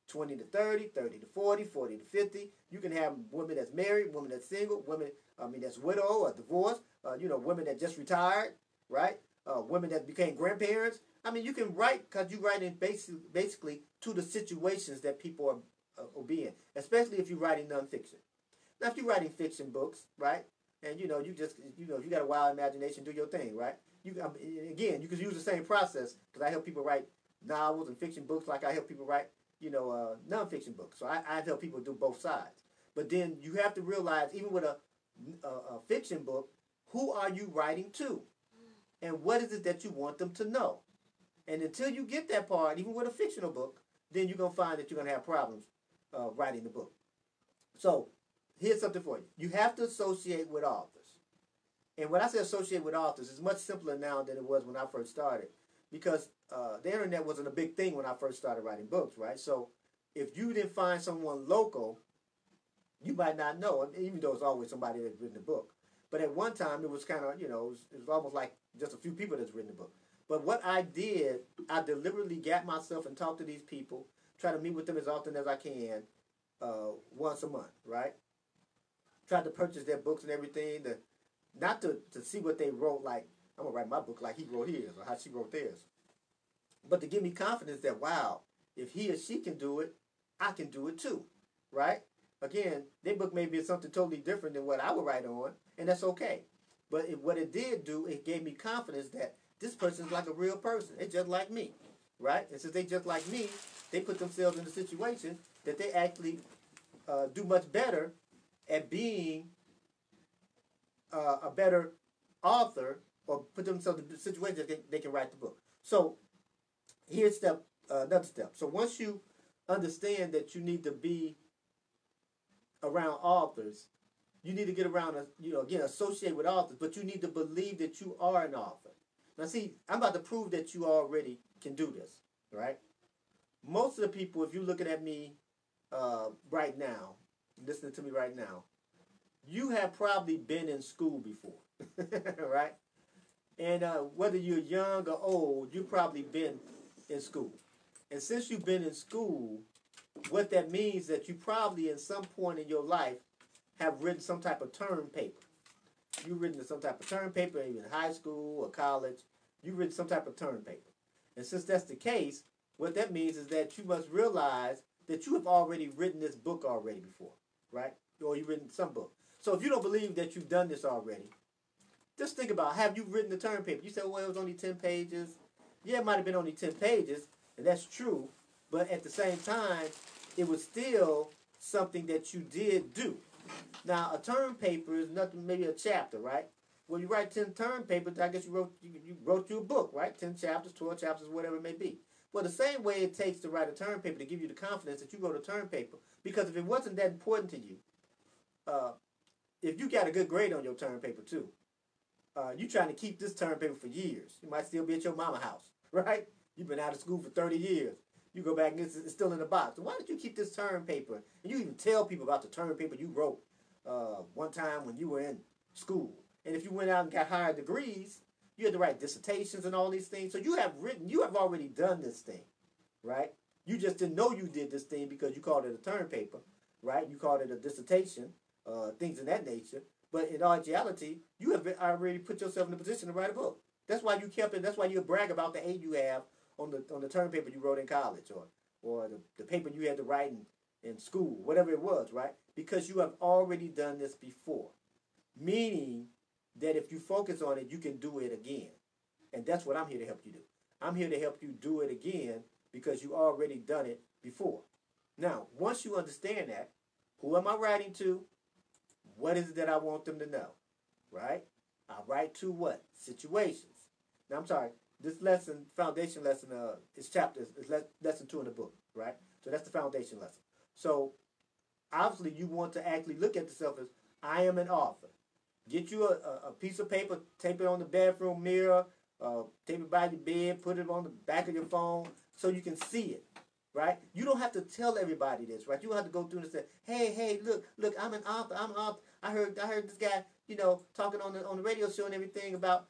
20 to 30, 30 to 40, 40 to 50. You can have women that's married, women that's single, women, that's widow or divorced, women that just retired, right? Women that became grandparents. You can write because you write in basically to the situations that people are being, especially if you're writing nonfiction. Now, if you're writing fiction books, right, and you got a wild imagination, do your thing, right? Again, you can use the same process because I help people write novels and fiction books like I help people write, nonfiction books. So I help people do both sides. But then you have to realize, even with a fiction book, who are you writing to? And what is it that you want them to know? And until you get that part, even with a fictional book, then you're going to find that you're going to have problems writing the book. So here's something for you. You have to associate with authors. And when I say associate with authors, it's much simpler now than it was when I first started. Because the internet wasn't a big thing when I first started writing books, right? So if you didn't find someone local, you might not know, even though it's always somebody that's written a book. But at one time, it was kind of, it was almost like just a few people that's written a book. But what I did, I deliberately got myself and talked to these people, try to meet with them as often as I can, once a month, right? Tried to purchase their books and everything, not to see what they wrote, like, I'm going to write my book like he wrote his or how she wrote theirs. But to give me confidence that, wow, if he or she can do it, I can do it too, right? Again, their book may be something totally different than what I would write on, and that's okay. But what it did do, it gave me confidence that this person's like a real person. They're just like me, right? And since they just like me, they put themselves in a situation that they actually do much better at being a better author, or put themselves in a situation that they can write the book. So here's another step. So once you understand that you need to be around authors, you need to get around, again, associate with authors, but you need to believe that you are an author. Now see, I'm about to prove that you already can do this, right? Most of the people, if you're looking at me right now, listening to me right now, you have probably been in school before, right? And whether you're young or old, you've probably been in school. And since you've been in school, what that means is that you probably at some point in your life have written some type of term paper. You've written some type of term paper, even in high school or college. You've written some type of term paper. And since that's the case, what that means is that you must realize that you have already written this book already before, right? Or you've written some book. So if you don't believe that you've done this already, just think about, have you written the term paper? You said, well, it was only 10 pages. Yeah, it might have been only 10 pages, and that's true. But at the same time, it was still something that you did do. Now, a term paper is nothing, maybe a chapter, right? When you write 10 term papers, I guess you wrote you a book, right? 10 chapters, 12 chapters, whatever it may be. Well, the same way it takes to write a term paper to give you the confidence that you wrote a term paper, because if it wasn't that important to you, if you got a good grade on your term paper too, you're trying to keep this term paper for years. You might still be at your mama's house, right? You've been out of school for 30 years. You go back and it's still in the box. So why don't you keep this term paper? And you even tell people about the term paper you wrote one time when you were in school. And if you went out and got higher degrees, you had to write dissertations and all these things. So you have already done this thing, right? You just didn't know you did this thing because you called it a term paper, right? You called it a dissertation, things of that nature. But in all reality, you have already put yourself in a position to write a book. That's why you kept it. That's why you brag about the A you have on the term paper you wrote in college, or the paper you had to write in school, whatever it was, right? Because you have already done this before. Meaning that if you focus on it, you can do it again. And that's what I'm here to help you do. I'm here to help you do it again because you already done it before. Now, once you understand that, who am I writing to? What is it that I want them to know? Right? I write to what? Situations. Now, I'm sorry. This lesson, foundation lesson, is lesson 2 in the book, right? So that's the foundation lesson. So obviously you want to actually look at yourself as, I am an author. Get you a piece of paper, tape it on the bathroom mirror, tape it by your bed, put it on the back of your phone so you can see it, right? You don't have to tell everybody this, right? You don't have to go through and say, hey, look, I'm an author. I heard this guy, talking on the radio show and everything about,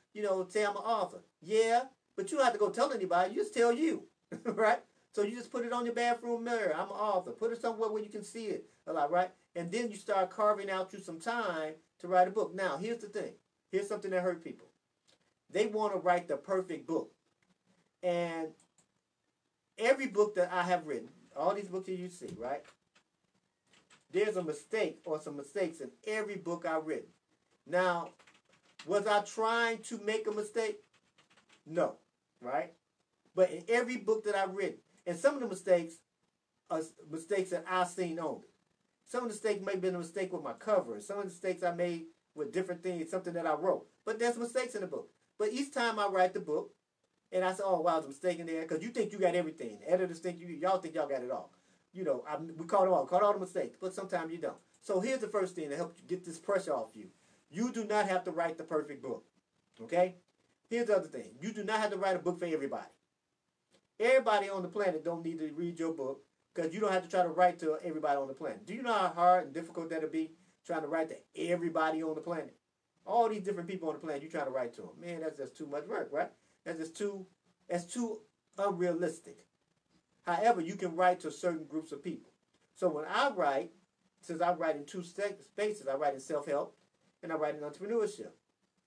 say I'm an author. Yeah, but you don't have to go tell anybody. You just tell you, right? So you just put it on your bathroom mirror. I'm an author. Put it somewhere where you can see it a lot, right? And then you start carving out you some time to write a book. Now, here's the thing. Here's something that hurt people. They want to write the perfect book. And every book that I have written, all these books that you see, right? There's a mistake or some mistakes in every book I've written. Now, was I trying to make a mistake? No, right? But in every book that I've written, and some of the mistakes are mistakes that I've seen only. Some of the mistakes may have been a mistake with my cover. Some of the mistakes I made with different things, something that I wrote. But there's mistakes in the book. But each time I write the book, and I say, oh, wow, there's a mistake in there, because you think you got everything. Editors think y'all think y'all got it all. We caught all the mistakes, but sometimes you don't. So here's the first thing to help you get this pressure off you. You do not have to write the perfect book, okay? Here's the other thing. You do not have to write a book for everybody. Everybody on the planet don't need to read your book, because you don't have to try to write to everybody on the planet. Do you know how hard and difficult that would be, trying to write to everybody on the planet? All these different people on the planet, you're trying to write to them. Man, that's just too much work, right? That's too unrealistic. However, you can write to certain groups of people. So when I write, since I write in 2 spaces, I write in self-help and I write in entrepreneurship.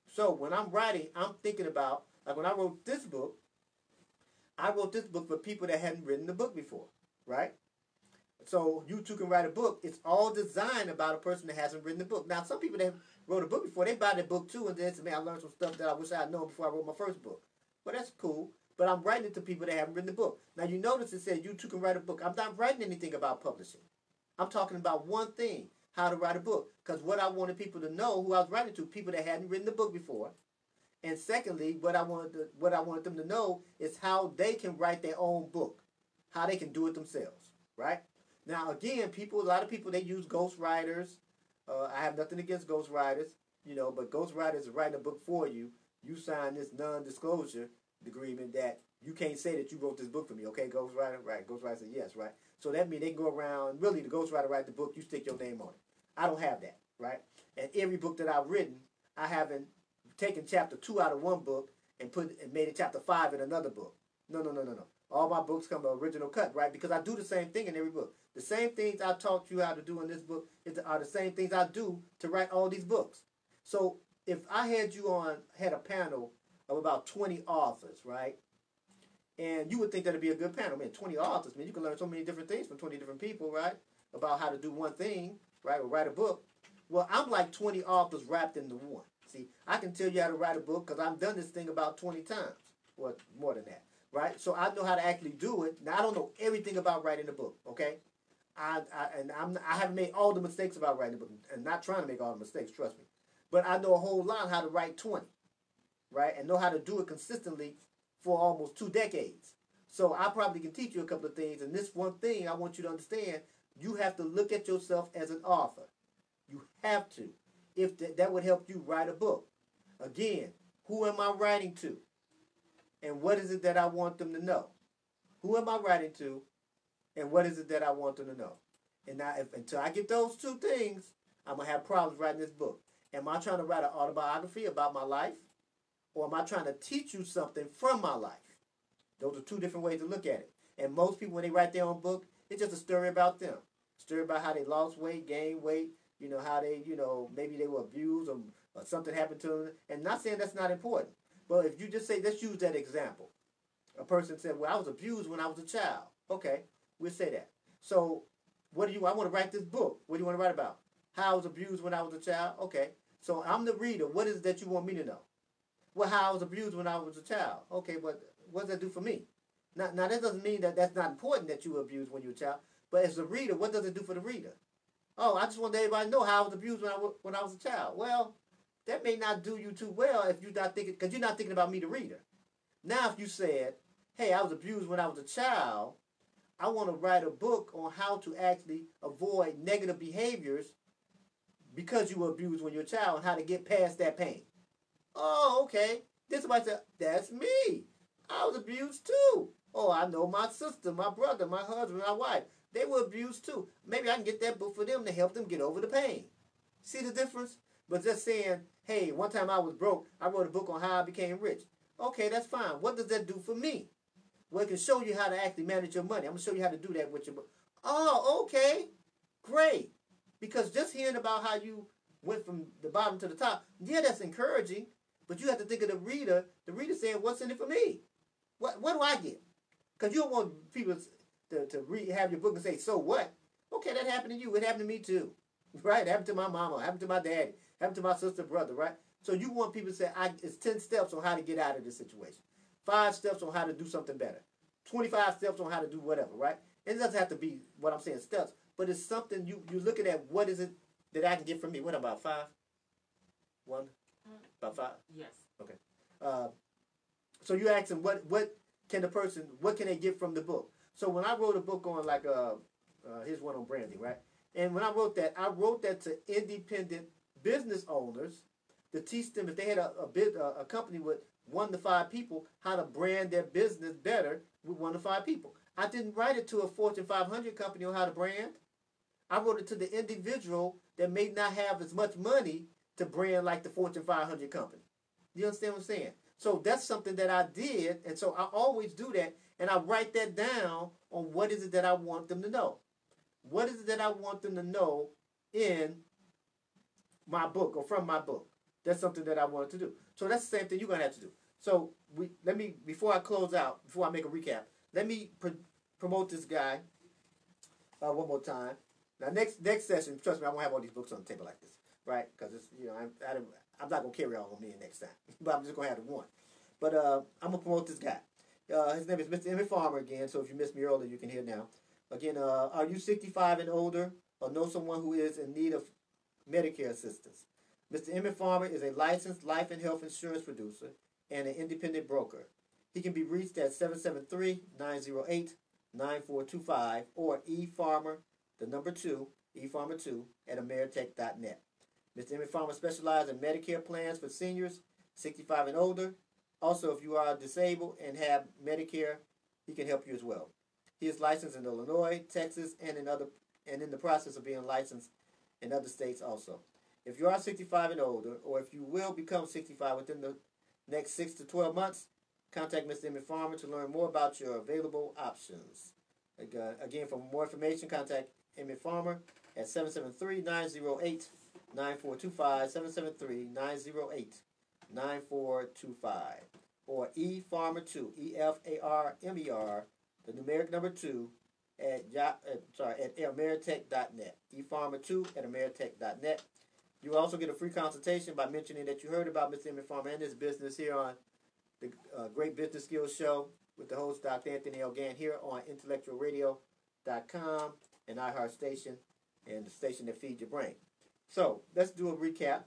So when I'm writing, I'm thinking about, like when I wrote this book for people that hadn't written the book before, right? So you too can write a book. It's all designed about a person that hasn't written the book. Now, some people that wrote a book before, they buy the book too, and then say, man, I learned some stuff that I wish I had known before I wrote my first book. Well, that's cool. But I'm writing it to people that haven't written the book. Now, you notice it says you too can write a book. I'm not writing anything about publishing. I'm talking about one thing, how to write a book. Because what I wanted people to know, who I was writing to, people that hadn't written the book before. And secondly, what I wanted them to know is how they can write their own book, how they can do it themselves, right? Now, again, a lot of people, they use ghostwriters. I have nothing against ghostwriters, but ghostwriters is writing a book for you. You sign this non-disclosure agreement that you can't say that you wrote this book for me, okay, ghostwriter? Right, ghostwriter said yes, right? So that means they can go around, really, the ghostwriter write the book, you stick your name on it. I don't have that, right? And every book that I've written, I haven't taken chapter 2 out of one book and made it chapter 5 in another book. No. All my books come to original cut, right? Because I do the same thing in every book. The same things I taught you how to do in this book are the same things I do to write all these books. So if I had a panel of about 20 authors, right? And you would think that'd be a good panel. Man, 20 authors, man, you can learn so many different things from 20 different people, right? About how to do one thing, right? Or write a book. Well, I'm like 20 authors wrapped into one. See, I can tell you how to write a book because I've done this thing about 20 times. Or more than that, right? So I know how to actually do it. Now, I don't know everything about writing a book, okay? I haven't made all the mistakes about writing a book, and not trying to make all the mistakes, trust me. But I know a whole lot how to write 20, right? And know how to do it consistently for almost 2 decades. So I probably can teach you a couple of things. And this one thing I want you to understand, you have to look at yourself as an author. You have to. If that would help you write a book. Again, who am I writing to? And what is it that I want them to know? Who am I writing to? And what is it that I want them to know? And now, until I get those 2 things, I'm going to have problems writing this book. Am I trying to write an autobiography about my life? Or am I trying to teach you something from my life? Those are 2 different ways to look at it. And most people, when they write their own book, it's just a story about them. A story about how they lost weight, gained weight, how they, maybe they were abused or something happened to them. And not saying that's not important. But if you just say, let's use that example. A person said, well, I was abused when I was a child. Okay, we'll say that. So I want to write this book. What do you want to write about? How I was abused when I was a child? Okay, so I'm the reader. What is it that you want me to know? Well, how I was abused when I was a child. Okay, but what does that do for me? Now that doesn't mean that that's not important that you were abused when you were a child. But as a reader, what does it do for the reader? Oh, I just want everybody to know how I was abused when I was a child. Well, that may not do you too well if you're not thinking, because you're not thinking about me, the reader. Now, if you said, hey, I was abused when I was a child, I want to write a book on how to actually avoid negative behaviors because you were abused when you were a child and how to get past that pain. Oh, okay. Then somebody said, that's me. I was abused too. Oh, I know my sister, my brother, my husband, my wife. They were abused too. Maybe I can get that book for them to help them get over the pain. See the difference? But just saying, hey, one time I was broke, I wrote a book on how I became rich. Okay, that's fine. What does that do for me? Well, it can show you how to actually manage your money. I'm going to show you how to do that with your book. Oh, okay. Great. Because just hearing about how you went from the bottom to the top, yeah, that's encouraging. But you have to think of the reader saying, what's in it for me? What do I get? Because you don't want people to have your book and say, so what? Okay, that happened to you. It happened to me too. Right? It happened to my mama. It happened to my daddy. It happened to my sister, brother, right? So you want people to say, it's 10 steps on how to get out of this situation. 5 steps on how to do something better. 25 steps on how to do whatever, right? It doesn't have to be what I'm saying, steps. But it's something you're looking at, what is it that I can get from me? What, about 5? 1? About 5?
Yes.
Okay. So you ask them, what can they get from the book? So when I wrote a book on, like, here's one on branding, right? And when I wrote that to independent business owners to teach them, if they had a company with 1 to 5 people, how to brand their business better with 1 to 5 people. I didn't write it to a Fortune 500 company on how to brand. I wrote it to the individual that may not have as much money to brand like the Fortune 500 company. You understand what I'm saying? So that's something that I did, and so I always do that, and I write that down on what is it that I want them to know. What is it that I want them to know in my book or from my book? That's something that I wanted to do. So that's the same thing you're going to have to do. So before I close out, before I make a recap, let me promote this guy one more time. Now, next session, trust me, I won't have all these books on the table like this, right? Because it's, I'm not going to carry all of me next time, but I'm just going to have the one. But I'm going to promote this guy. His name is Mr. Emmett Farmer again, so if you missed me earlier, you can hear now. Again, are you 65 and older or know someone who is in need of Medicare assistance? Mr. Emmett Farmer is a licensed life and health insurance producer and an independent broker. He can be reached at 773-908-9425 or efarmer, the number 2, efarmer2 at ameritech.net. Mr. Emmett Farmer specializes in Medicare plans for seniors 65 and older. Also, if you are disabled and have Medicare, he can help you as well. He is licensed in Illinois, Texas, and in the process of being licensed in other states also. If you are 65 and older, or if you will become 65 within the next 6 to 12 months, contact Mr. Emmett Farmer to learn more about your available options. Again, for more information, contact Emmett Farmer at 773-908-9425, 773-908-9425, or eFarmer2, EFARMER, the numeric number 2, at ameritech.net, eFarmer2 at ameritech.net. You also get a free consultation by mentioning that you heard about Mr. Emmett Farmer and his business here on the Great Business Skills Show with the host, Dr. Anthony L. Gantt, here on IntellectualRadio.com and iHeart Station, and the station that feeds your brain. So let's do a recap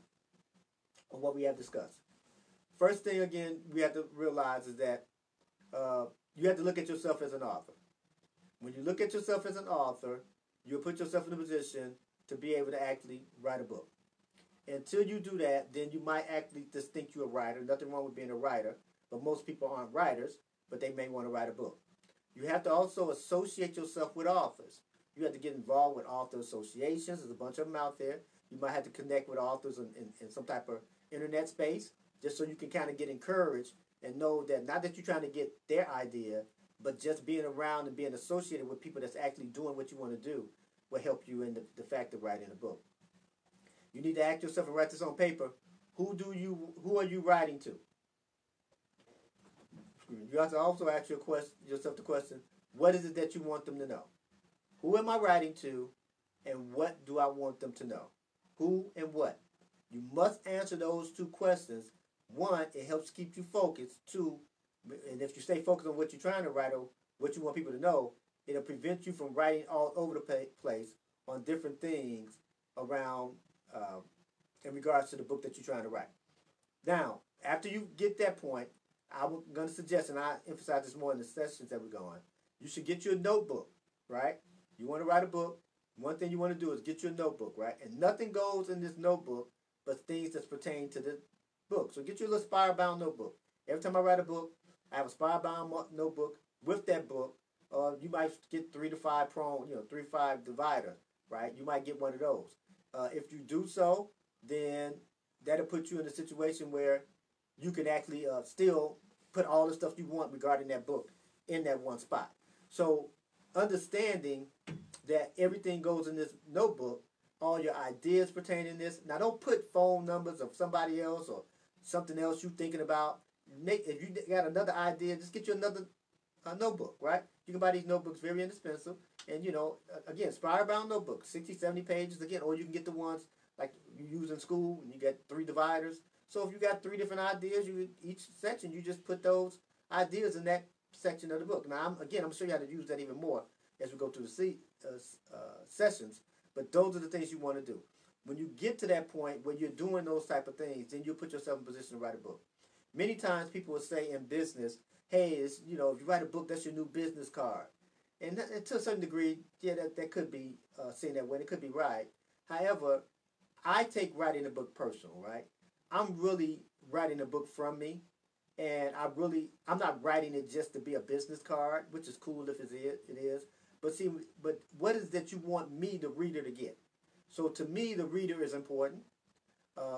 of what we have discussed. First thing, again, we have to realize is that you have to look at yourself as an author. When you look at yourself as an author, you'll put yourself in a position to be able to actually write a book. Until you do that, then you might actually just think you're a writer. Nothing wrong with being a writer, but most people aren't writers, but they may want to write a book. You have to also associate yourself with authors. You have to get involved with author associations. There's a bunch of them out there. You might have to connect with authors in some type of internet space, just so you can kind of get encouraged and know that not that you're trying to get their idea, but just being around and being associated with people that's actually doing what you want to do will help you in the fact of writing a book. You need to ask yourself and write this on paper. Who are you writing to? You have to also ask yourself the question, what is it that you want them to know? Who am I writing to, and what do I want them to know? Who and what? You must answer those two questions. One, it helps keep you focused. Two, and if you stay focused on what you're trying to write or what you want people to know, it'll prevent you from writing all over the place on different things around in regards to the book that you're trying to write. Now, after you get that point, I'm going to suggest, and I emphasize this more in the sessions that we're going, you should get you a notebook, right? You want to write a book, one thing you want to do is get you a notebook, right? And nothing goes in this notebook but things that's pertain to the book. So get you a little spiral-bound notebook. Every time I write a book, I have a spiral-bound notebook with that book. You might get 3 to 5 3 to 5 divider, right? You might get one of those. If you do so, then that'll put you in a situation where you can actually still put all the stuff you want regarding that book in that one spot. So understanding that everything goes in this notebook, all your ideas pertaining to this. Now don't put phone numbers of somebody else or something else you're thinking about. If you got another idea, just get you another notebook, right? You can buy these notebooks, very inexpensive. And, again, spiral-bound notebooks, 60, 70 pages, again, or you can get the ones like you use in school, and you get 3 dividers. So if you got 3 different ideas, each section, you just put those ideas in that section of the book. Now, I'm going to show you how to use that even more as we go through the sessions. But those are the things you want to do. When you get to that point where you're doing those type of things, then you put yourself in a position to write a book. Many times people will say in business, hey, if you write a book, that's your new business card. And to a certain degree, yeah, that could be seen that way. It could be right. However, I take writing a book personal, right? I'm really writing a book from me, and I'm not writing it just to be a business card, which is cool if it is. But what is that you want me, the reader, to get? So to me, the reader is important.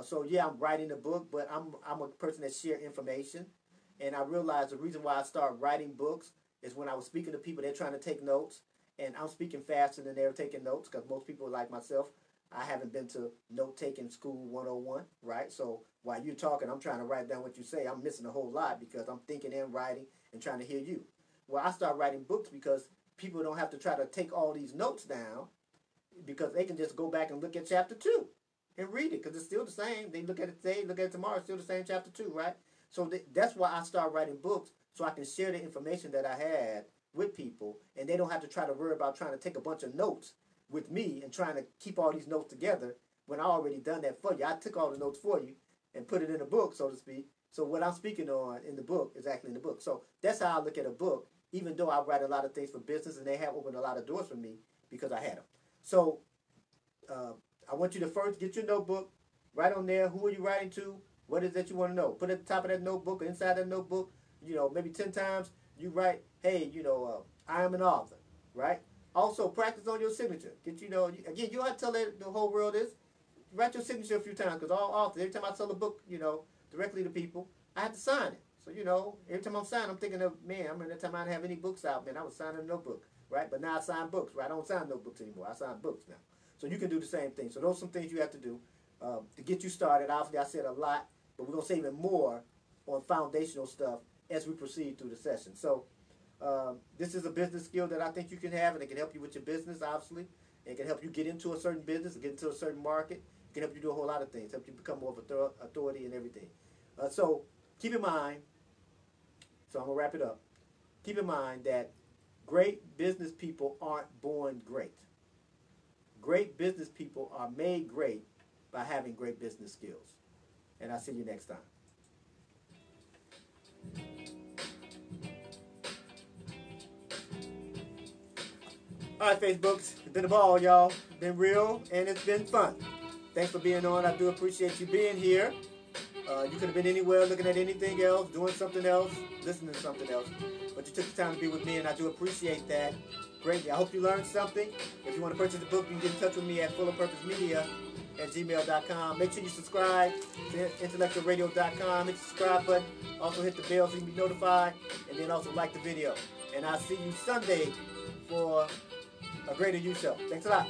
So yeah, I'm writing a book, but I'm a person that shares information, and I realized the reason why I started writing books is when I was speaking to people, they're trying to take notes, and I'm speaking faster than they're taking notes, because most people like myself, I haven't been to note-taking school 101, right? So while you're talking, I'm trying to write down what you say. I'm missing a whole lot because I'm thinking and writing and trying to hear you. Well, I started writing books because people don't have to try to take all these notes down, because they can just go back and look at chapter 2 and read it, because it's still the same. They look at it today, look at it tomorrow, it's still the same chapter 2, right? So that's why I started writing books, so I can share the information that I had with people, and they don't have to try to worry about trying to take a bunch of notes with me and trying to keep all these notes together when I already done that for you. I took all the notes for you and put it in a book, so to speak. So what I'm speaking on in the book is actually in the book. So that's how I look at a book, even though I write a lot of things for business, and they have opened a lot of doors for me because I had them. So I want you to first get your notebook, write on there, who are you writing to, what is that you want to know. Put at the top of that notebook or inside that notebook, maybe 10 times, you write, hey, I am an author, right? Also, practice on your signature. Again, you don't have to tell the whole world this. Write your signature a few times, because all authors, every time I sell a book, directly to people, I have to sign it. So, every time I'm signing, I'm thinking of, man, I remember that time I didn't have any books out, man, I was signing a notebook. right? But now I sign books, right? I don't sign notebooks anymore. I sign books now. So you can do the same thing. So those are some things you have to do to get you started. Obviously, I said a lot, but we're going to say even more on foundational stuff as we proceed through the session. So this is a business skill that I think you can have, and it can help you with your business, obviously. It can help you get into a certain business, get into a certain market. It can help you do a whole lot of things, help you become more of an authority and everything. So keep in mind, so I'm going to wrap it up. Keep in mind that great business people aren't born great. Great business people are made great by having great business skills. And I'll see you next time. All right, Facebooks, it's been a ball, y'all. It's been real, and it's been fun. Thanks for being on. I do appreciate you being here. You could have been anywhere, looking at anything else, doing something else, listening to something else. But you took the time to be with me, and I do appreciate that greatly. I hope you learned something. If you want to purchase the book, you can get in touch with me at fullerpurposemedia@gmail.com. Make sure you subscribe to IntellectualRadio.com. Hit the subscribe button. Also hit the bell so you can be notified. And then also like the video. And I'll see you Sunday for a Greater You Show. Thanks a lot.